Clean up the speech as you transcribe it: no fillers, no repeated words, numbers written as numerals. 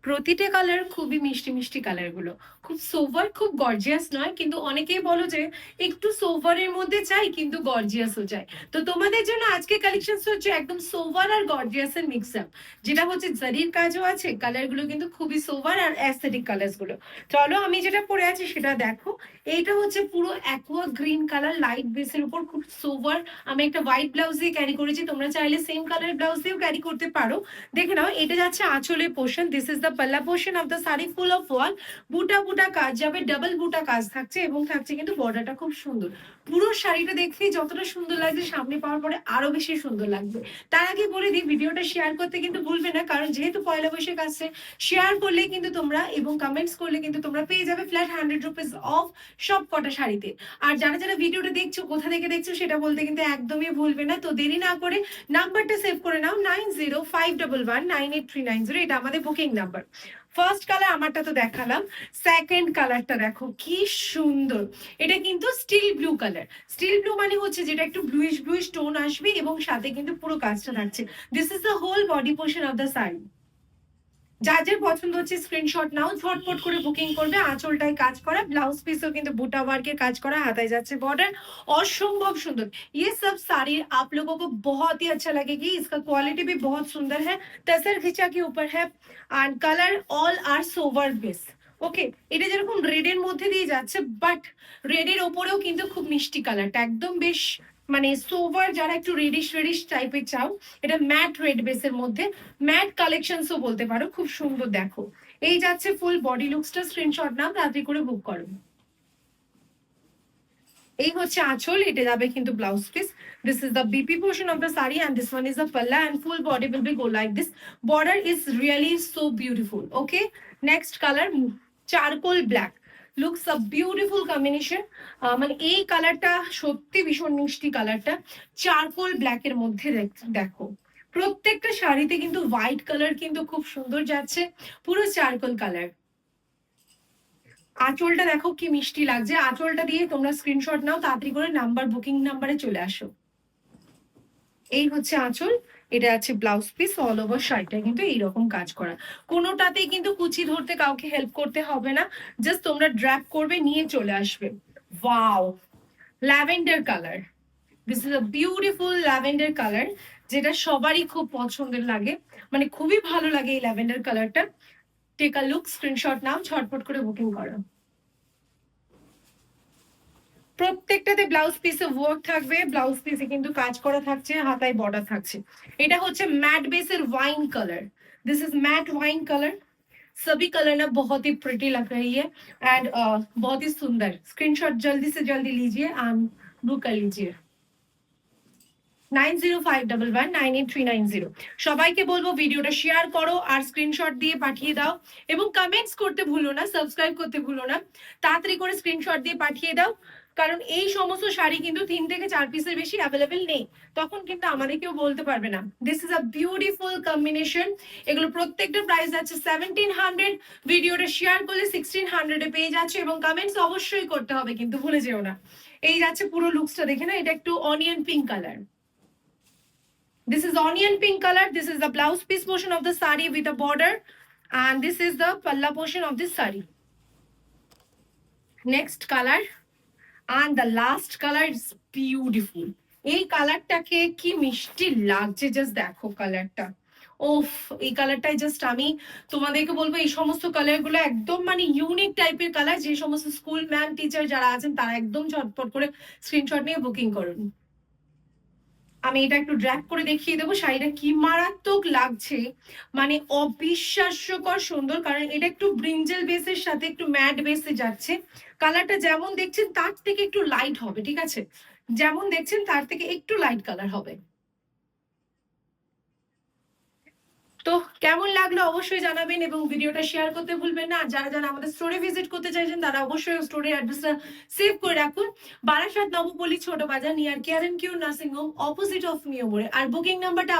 প্রতিটা কালার খুবই মিষ্টি মিষ্টি কালার গুলো, খুব সোভার, খুব গর্জিয়াস নয়, কিন্তু অনেকেই বলো যে একটু সোভারের মধ্যে চাই কিন্তু গর্জিয়াসও চাই। তো তোমাদের জন্য আজকে কালেকশন হচ্ছে একদম সোভার আর গর্জিয়াস এর মিক্স আপ, যেটা হচ্ছে জারির কাজও আছে, কালার গুলো কিন্তু খুবই সোভার আর অ্যাস্থেটিক কালার গুলো। চলো আমি যেটা পরে আছি সেটা দেখো। এইটা হচ্ছে পুরো অ্যাকোয়া গ্রিন কালার, লাইট বেসের উপর, খুব সোভার। আমি একটা হোয়াইট ব্লাউজ দিয়ে ক্যারি করেছি, তোমরা চাইলে সেম কালার ব্লাউজ দিয়েও ক্যারি করতে পারো। দেখে নাও, এটা যাচ্ছে আঁচলের portion, this is the pallu portion of the sari, full of wall, বুটা বুটা কাজ যাবে, ডাবল বুটা কাজ থাকছে এবং থাকছে কিন্তু বর্ডারটা খুব সুন্দর। পুরো শাড়িটা দেখতে যতটা সুন্দর লাগছে, সামনে পাওয়ার পরে আরো বেশি সুন্দর লাগবে। তার আগে বলে দিই, ভিডিওটা শেয়ার করতে কিন্তু ভুলবে না, কারণ যেহেতু পয়লা বৈশাখ আসছে, শেয়ার করলে কিন্তু তোমরা এবং কমেন্টস করলে কিন্তু তোমরা পেয়ে যাবে ফ্ল্যাট 100 রুপিস অফ সব কটা শাড়িতে। আর যারা যারা ভিডিওটা দেখছো, কোথা থেকে দেখছো সেটা বলতে কিন্তু একদমই ভুলবে না। তো দেরি না করে নাম্বারটা সেভ করে নাও, 9051198390, এটা আমাদের বুকিং নাম্বার। ফার্স্ট কালার আমারটা তো দেখালাম, সেকেন্ড কালারটা দেখো কি সুন্দর। এটা কিন্তু steel blue colour. Steel blue মানে হচ্ছে যেটা একটু ব্লুইশ ব্লুইশ টোন আসবে এবং সাথে কিন্তু পুরো কাজটা থাকছে। This is the whole body portion of the sari. যার যার পছন্দ হচ্ছে স্ক্রিনশট নাও, ঝটপট করে বুকিং করবে। আঁচলটায় কাজ করা, ব্লাউজ পিসও কিন্তু বুটা ওয়ার্কের কাজ করা, হাতায় যাচ্ছে বর্ডার, असंभव सुंदर। ये सब साड़ी आप लोगों को बहुत ही अच्छा लगेगी, इसका क्वालिटी भी बहुत सुंदर है, टसर खिंचा के ऊपर है एंड कलर ऑल आर सोवर बेस। ওকে, এটা যেরকম রেডের মধ্যে দিয়ে যাচ্ছে, বাট রেডের ওপরেও কিন্তু খুব মিষ্টি কালারটা, একদম বেশ মানে সোভার, যারা একটু রেডিশ রেডিশ টাইপের চাও, এটা ম্যাট রেড বেসের মধ্যে, ম্যাট কালেকশনসও বলতে পারো, খুব সুন্দর। দেখো এই যাচ্ছে ফুল বডি লুকসটা, স্ক্রিনশট নাও, তাড়াতাড়ি করে বুক করো। এই হচ্ছে আঁচল, এটা যাবে কিন্তু blouse piece. This is the BP portion of the sari and this one is the pallu and full body will be go like this. Border is really so beautiful. Okay, next colour charcoal black, looks a beautiful combination. মানে এই কালারটা সত্যি ভীষণ মিষ্টি কালারটা, charcoal black এর মধ্যে দেখো প্রত্যেকটা শাড়িতে কিন্তু হোয়াইট কালার কিন্তু খুব সুন্দর যাচ্ছে, পুরো চারকোল কালার। আঁচলটা দেখো কি মিষ্টি লাগছে, আঁচলটা দিয়ে তোমরা স্ক্রিনশট নাও, তাড়াতাড়ি করে নাম্বার বুকিং নাম্বারে চলে আসো। এই হচ্ছে আঁচল, এটা আছে ব্লাউজ পিস, অল ওভার শাড়িটা কিন্তু এইরকম কাজ করা, কোনোটাতেই কিন্তু কুচি ধরতে কাউকে হেল্প করতে হবে না, জাস্ট তোমরা ড্র্যাপ করবে, নিয়ে চলে আসবে। Wow, lavender colour, this is a beautiful lavender colour, যেটা সবারই খুব পছন্দের লাগে, মানে খুবই ভালো লাগে এই ল্যাভেন্ডার কালারটা। টেক আ লুক, স্ক্রিনশট নাও, ঝটপট করে বুকিং করো। প্রত্যেকটাতে ব্লাউজ পিসে ওয়ার্ক থাকবে, ব্লাউজ পিসে কিন্তু কাজ করা থাকছে, হাতায় বর্ডার থাকছে। এটা হচ্ছে ম্যাট বেসের wine colour, this is matte wine colour. सभी कलर ना बहुत ही प्रिटी लग रही है एंड बहुत ही सुंदर। स्क्रीनशॉट जल्दी से जल्दी लीजिए एंड बुक कर लीजिए। 9051198390। সবাইকে বলবো ভিডিওটা শেয়ার করো আর স্ক্রিনশট দিয়ে পাঠিয়ে দাও এবং কমেন্টস করতে ভুলো না, সাবস্ক্রাইব করতে ভুলো না, তাড়াতাড়ি করে স্ক্রিনশট দিয়ে পাঠিয়ে দাও, কারণ এই সমস্ত শাড়ি কিন্তু 3 থেকে 4 পিসের বেশি অ্যাভেলেবেল নেই, তখন কিন্তু আমাদের কেউ বলতে পারবে না। This is a beautiful combination. এগুলো প্রত্যেকটা প্রাইস আছে 1700, ভিডিওটা শেয়ার করলে 1600 এ পেয়ে যাচ্ছে এবং কমেন্টস অবশ্যই করতে হবে কিন্তু ভুলে যেও না। এই যাচ্ছে পুরো লুকসটা দেখে না, এটা একটু onion pink colour. This is onion pink color. This is the blouse piece portion of the sari with a border, and this is the palla portion of this sari. Next color and the last color is beautiful. এই কালারটাকে কি মিষ্টি লাগছে, just দেখো কালারটা। ওফ, এই কালারটাই just আমি তোমাদেরকে বলবো, এই সমস্ত কালারগুলো একদম মানে ইউনিক টাইপের কালার, যে সমস্ত স্কুল ম্যাম টিচার যারা আছেন তারা একদম ঝটপট করে স্ক্রিনশট নিয়ে বুকিং করুন। আমি এটা একটু ড্র্যাগ করে দেখিয়ে দেবো, শাড়িটা কি মারাত্মক লাগছে, মানে অবিশ্বাস্যকর সুন্দর, কারণ এটা একটু ব্রিঞ্জেল বেসের সাথে একটু ম্যাট বেসে যাচ্ছে। কালারটা যেমন দেখছেন তার থেকে একটু লাইট হবে, ঠিক আছে, যেমন দেখছেন তার থেকে একটু লাইট কালার হবে। তো কেমন লাগলো অবশ্যই জানাবেন এবং ভিডিওটা শেয়ার করতে ভুলবেন না। আর যারা যারা আমাদের স্টোরে ভিজিট করতে চাইছেন তারা অবশ্যই স্টোরের অ্যাড্রেসটা সেভ করে রাখুন। বারাসাত নবপল্লী ছোট বাজার near care and Q nursing home, opposite of মিও মোড়ে। আর বুকিং নাম্বারটা